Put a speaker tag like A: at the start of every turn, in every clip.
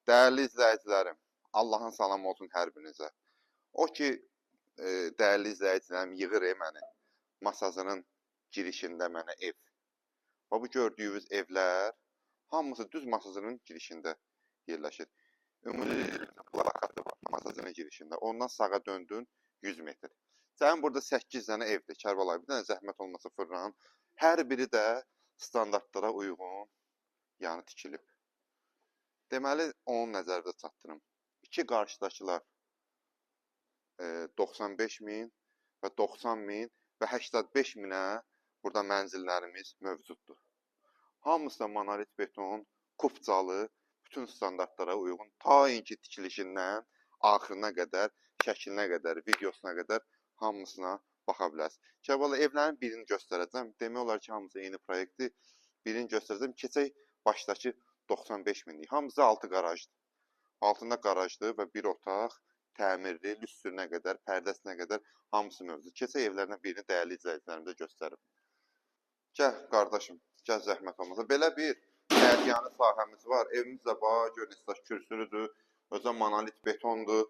A: Değerli izləyicilərim, Allahın salamı olsun hər birinizə. O ki, dəyərli izləyicilərim yığır məni masasının girişində mənə ev. Və bu gördüyünüz evlər hamısı düz masasının girişində yerləşir. Ümumi plakatı var masasının girişində. Ondan sağa döndün 100 metr. Sənin burada 8 dənə evdir Kərbalay. Bir dənə zəhmət olmasa fırlan. Hər biri də standartlara uyğun yəni tikilib. Deməli, onu nəzərdə çatdırım. İki qarşıdakılar 95 min və 90 min və 85 minə burada mənzillərimiz mövcuddur. Hamısı da monolit beton, kupcalı, bütün standartlara uyğun, ta inki tikilişindən axırına qədər, şəklinə qədər, videosuna qədər hamısına baxa bilərsiniz. Kərbala evlərin birini göstərəcəm. Demək olar ki, hamısı eyni proyektdir. Birini göstərəcəm. Keçək başdakı 95 minlik. Hamısı altı qarajdır. Altında qarajdır və bir otaq, təmirli, lüstürünə qədər, pərdəsinə qədər hamısı mövcud. Keçək evlərindən birini dəyərli izləyicilərimizə göstərim. Gəl qardaşım, gəl zəhmət olmasa. Belə bir həyətyanı sahəmiz var. Evimiz də var, görürsünüz, kürsülüdür, özə monolit betondur.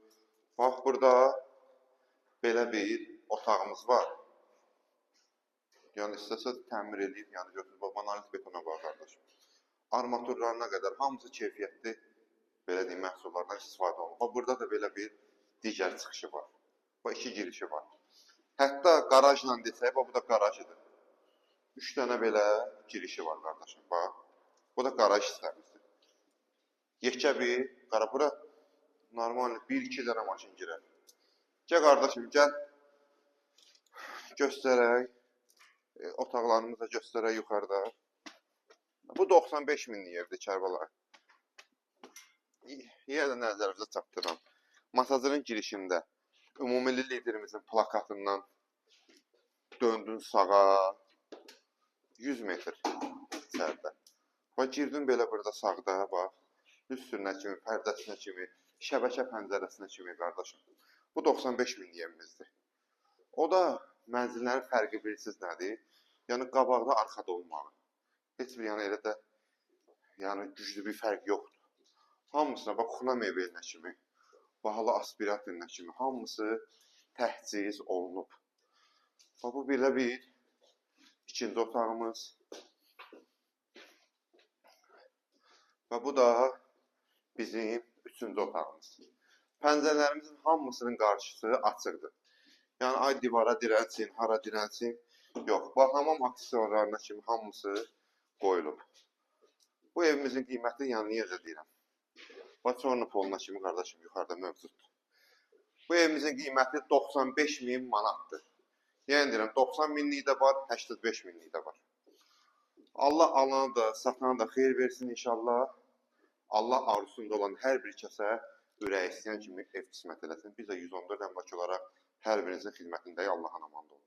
A: Bax, burada belə bir otağımız var. Yəni, istəsəz təmir edib, yəni görürsünüz, monolit betona var qardaşım. Armaturlarına qədər hamısı keyfiyyətli belə deyim, məhsullardan istifadə olunur. Burada da belə bir digər çıxışı var. Bu iki girişi var. Hətta qarajla desək, bu da qarajıdır. 3 dənə belə girişi var qardaşım. Bax, bu da qaraj hissəmizdir. Yekə bir, bura normal 1-2 dənə maşın girər. Gəl qardaşım, gəl. Göstərək. Otaqlarımızı da göstərək yuxarıda. Bu 95 minlik evdir Kərbalay. Yenə də nəzərinizə çatdıram. Masajının girişində ümumi liderimizin plakatından döndün sağa 100 metr içəridə. Bax, girdin belə burada sağda, bax, üstünə kimi, pərdəsinə kimi, şəbəkə pəncərəsinə kimi qardaşım. Bu 95 minlik evimizdir. O da mənzillərin fərqi bilirsiniz nədir? Yəni qabaqda, arxada olmalı. Heç bir yəni elə də yəni güclü bir fərq yoxdur. Hamısına bax, xuna mebelnə kimi, bahalı aspiratoruna kimi hamısı təhciz olunub. Bax, bu belə bir ikinci otağımız. Və bu da bizim üçüncü otağımız. Pəncərələrimizin hamısının qarşısı açıqdır. Yəni ay divara dirənsin, hara dirənsin. Yox, bax, hamam aksesuarlarına kimi hamısı qoyulub. Bu evimizin qiyməti, yəni necə deyirəm? Bax, çornu poluna kimi qardaşım yuxarıda mövcuddur. Bu evimizin qiyməti 95 min manatdır. Yəni deyirəm, 90 minlik də var, 85 minlik də var. Allah alanı da, satanı da xeyir versin inşallah. Allah arzusunda olan hər bir kəsə ürək istəyən kimi ev qismət eləsin. Biz də 114 əmlak olaraq hər birinizin xidmətindəyik. Allah'a amandı olun.